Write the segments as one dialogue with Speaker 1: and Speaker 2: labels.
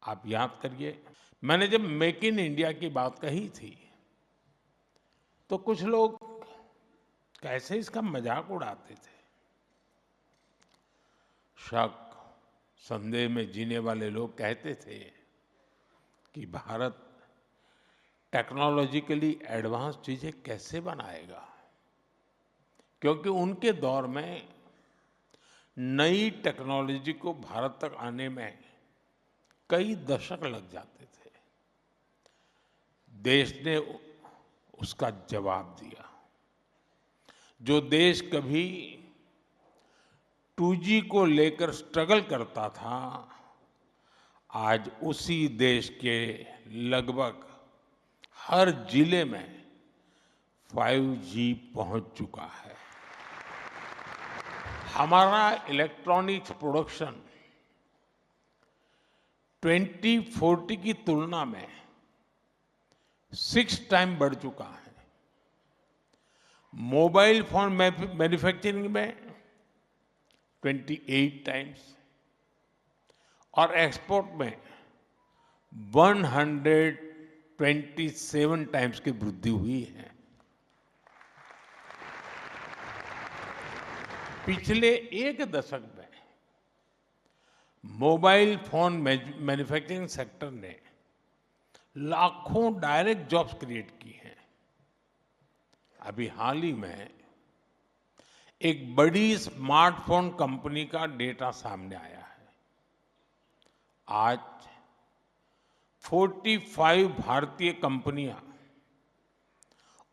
Speaker 1: आप याद करिए, मैंने जब मेक इन इंडिया की बात कही थी, तो कुछ लोग कैसे इसका मजाक उड़ाते थे। शक, संदेह में जीने वाले लोग कहते थे कि भारत टेक्नोलॉजिकली एडवांस चीजें कैसे बनाएगा, क्योंकि उनके दौर में नई टेक्नोलॉजी को भारत तक आने में कई दशक लग जाते थे। देश ने उसका जवाब दिया। जो देश कभी 2G को लेकर स्ट्रगल करता था, आज उसी देश के लगभग हर जिले में 5G पहुंच चुका है। हमारा इलेक्ट्रॉनिक्स प्रोडक्शन 2040 की तुलना में 6 टाइम बढ़ चुका है। मोबाइल फोन मैन्युफैक्चरिंग में 28 टाइम्स और एक्सपोर्ट में 127 टाइम्स की वृद्धि हुई है। पिछले एक दशक में मोबाइल फोन मैन्युफैक्चरिंग सेक्टर ने लाखों डायरेक्ट जॉब्स क्रिएट की हैं। अभी हाल ही में एक बड़ी स्मार्टफोन कंपनी का डेटा सामने आया है। आज 45 भारतीय कंपनियां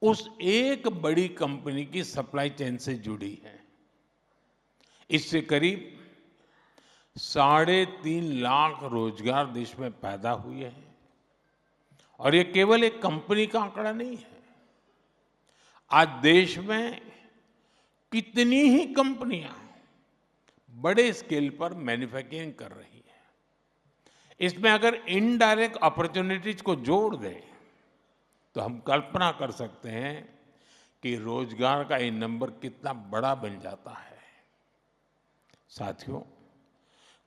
Speaker 1: उस एक बड़ी कंपनी की सप्लाई चेन से जुड़ी हैं। इससे करीब 3.5 लाख रोजगार देश में पैदा हुए हैं। और ये केवल एक कंपनी का आंकड़ा नहीं है। आज देश में कितनी ही कंपनियां बड़े स्केल पर मैन्युफैक्चरिंग कर रही हैं। इसमें अगर इनडायरेक्ट अपॉर्चुनिटीज को जोड़ दें तो हम कल्पना कर सकते हैं कि रोजगार का ये नंबर कितना बड़ा बन जाता है। साथियों,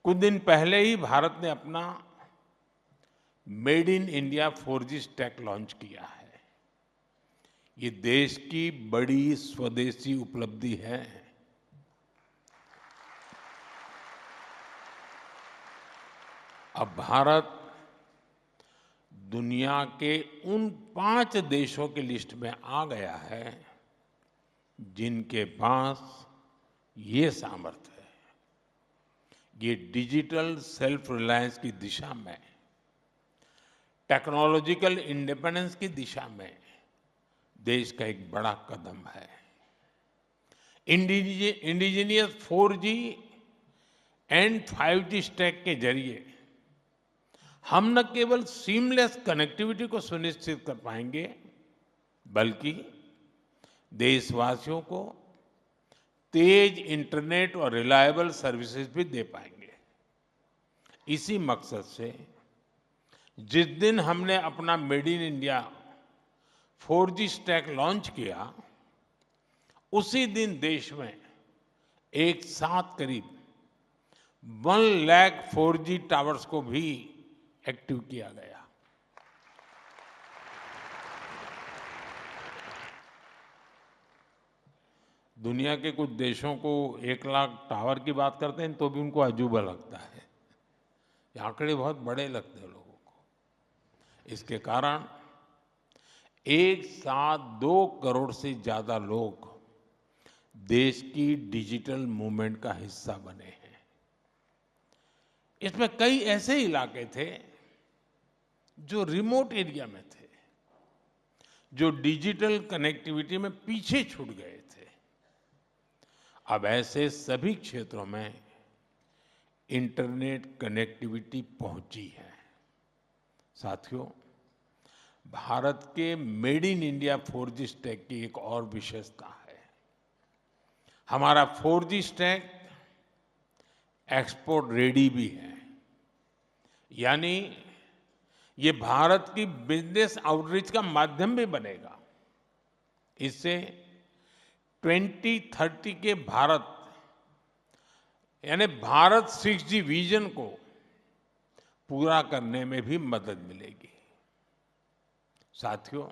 Speaker 1: कुछ दिन पहले ही भारत ने अपना made in India 4G stack launch किया है। ये देश की बड़ी स्वदेशी उपलब्धि है। अब भारत दुनिया के उन 5 देशों की लिस्ट में आ गया है जिनके पास ये सामर्थ्य है। ये डिजिटल सेल्फ रिलायंस की दिशा में, टेक्नोलॉजिकल इंडिपेंडेंस की दिशा में देश का एक बड़ा कदम है। Indigenous 4G and 5G stack के जरिए हम न केवल सीमलेस कनेक्टिविटी को सुनिश्चित कर पाएंगे, बल्कि देशवासियों को तेज इंटरनेट और रिलायबल सर्विसेज भी दे पाएंगे। इसी मकसद से जिस दिन हमने अपना made in India 4G stack launch किया, उसी दिन देश में एक साथ करीब 1 लाख 4G टावर्स को भी एक्टिव किया गया। दुनिया के कुछ देशों को 1 लाख टावर की बात करते हैं तो भी उनको अजूबा लगता है। ये आंकड़े बहुत बड़े लगते हैं लोगों को। इसके कारण एक साथ 2 करोड़ से ज्यादा लोग देश की डिजिटल मूवमेंट का हिस्सा बने हैं। इसमें कई ऐसे इलाके थे जो रिमोट एरिया में थे, जो डिजिटल कनेक्टिविटी में पीछे छूट गए थे। अब ऐसे सभी क्षेत्रों में इंटरनेट कनेक्टिविटी पहुंची है। साथियों, भारत के made in India 4G stack की एक और विशेषता है। हमारा 4G स्टैक एक्सपोर्ट रेडी भी है। यानी ये भारत की बिजनेस आउटरीच का माध्यम भी बनेगा। इससे 2030 के भारत 6G विजन को पूरा करने में भी मदद मिलेगी। साथियों,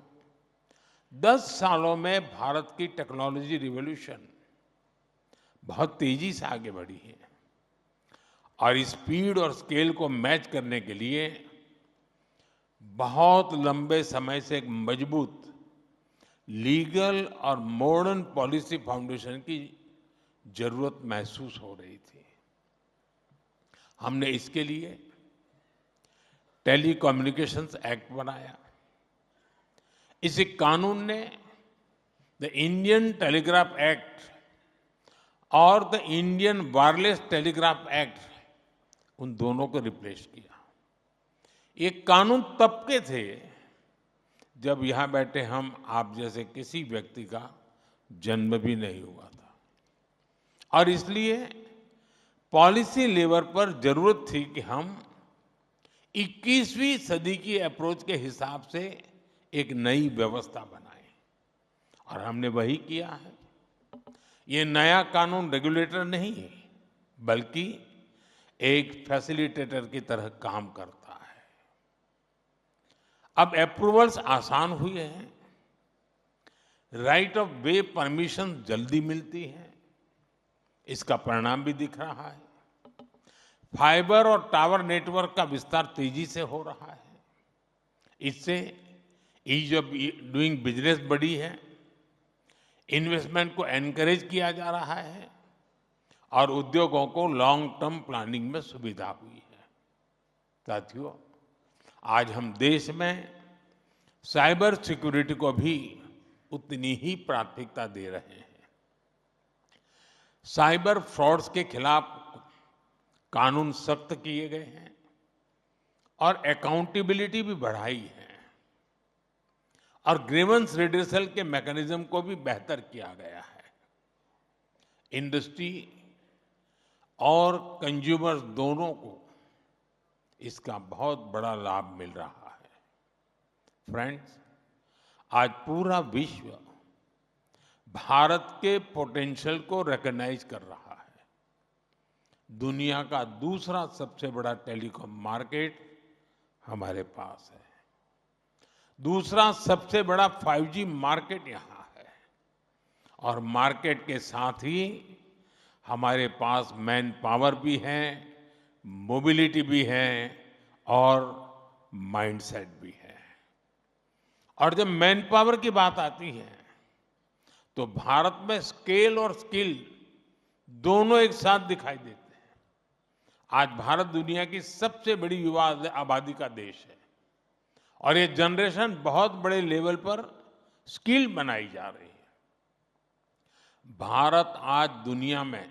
Speaker 1: 10 सालों में भारत की टेक्नोलॉजी रिवॉल्यूशन बहुत तेजी से आगे बढ़ी है और स्पीड और स्केल को मैच करने के लिए बहुत लंबे समय से एक मजबूत लीगल और मॉडर्न पॉलिसी फाउंडेशन की जरूरत महसूस हो रही थी। हमने इसके लिए टेलीकम्युनिकेशंस एक्ट बनाया। इस कानून ने द इंडियन टेलीग्राफ एक्ट और the Indian wireless telegraph act, उन दोनों को रिप्लेस किया। ये कानून तब के थे जब यहां बैठे हम आप जैसे किसी व्यक्ति का जन्म भी नहीं हुआ था, और इसलिए पॉलिसी लेवल पर जरूरत थी कि हम 21वीं सदी की अप्रोच के हिसाब से एक नई व्यवस्था बनाएं, और हमने वही किया है। ये नया कानून रेगुलेटर नहीं है, बल्कि एक फैसिलिटेटर की तरह काम करता है। अब अप्रूवल्स आसान हुए हैं, राइट ऑफ वे परमिशन जल्दी मिलती है, इसका परिणाम भी दिख रहा है। फाइबर और टावर नेटवर्क का विस्तार तेजी से हो रहा है। इससे ईज ऑफ डूइंग बिजनेस बढ़ी है, इन्वेस्टमेंट को एनकरेज किया जा रहा है और उद्योगों को लॉन्ग टर्म प्लानिंग में सुविधा हुई है। साथियों, आज हम देश में साइबर सिक्योरिटी को भी उतनी ही प्राथमिकता दे रहे हैं। साइबर फ्रॉड्स के खिलाफ कानून सख्त किए गए हैं और अकाउंटेबिलिटी भी बढ़ाई है, और ग्रीवेंस रिड्रेसल के मैकेनिज्म को भी बेहतर किया गया है। इंडस्ट्री और कंज्यूमर्स दोनों को इसका बहुत बड़ा लाभ मिल रहा है। फ्रेंड्स, आज पूरा विश्व भारत के पोटेंशियल को रिकॉग्नाइज कर रहा है। दुनिया का दूसरा सबसे बड़ा टेलीकॉम मार्केट हमारे पास है। दूसरा सबसे बड़ा 5G मार्केट यहां है, और मार्केट के साथ ही हमारे पास मैन पावर भी है, मोबिलिटी भी है और माइंडसेट भी है। और जब मैन पावर की बात आती है तो भारत में स्केल और स्किल दोनों एक साथ दिखाई देते हैं। आज भारत दुनिया की सबसे बड़ी युवा आबादी का देश है, और ये जनरेशन बहुत बड़े लेवल पर स्किल बनाई जा रही है। भारत आज दुनिया में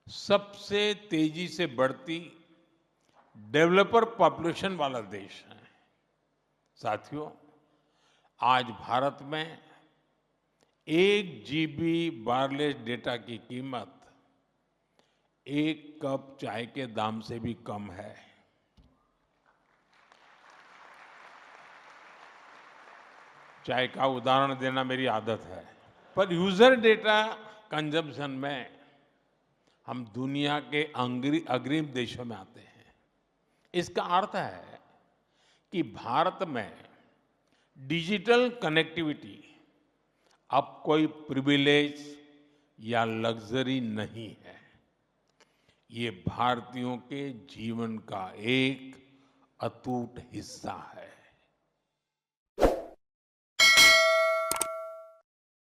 Speaker 1: सबसे तेजी से बढ़ती डेवलपर पॉपुलेशन वाला देश है। साथियों, आज भारत में 1 GB वायरलेस डेटा की कीमत 1 कप चाय के दाम से भी कम है। चाय का उदाहरण देना मेरी आदत है, पर यूजर डेटा कंजम्पशन में हम दुनिया के अग्रिम देशों में आते हैं। इसका अर्थ है कि भारत में डिजिटल कनेक्टिविटी अब कोई प्रिविलेज या लग्जरी नहीं है, ये भारतीयों के जीवन का एक अटूट हिस्सा है।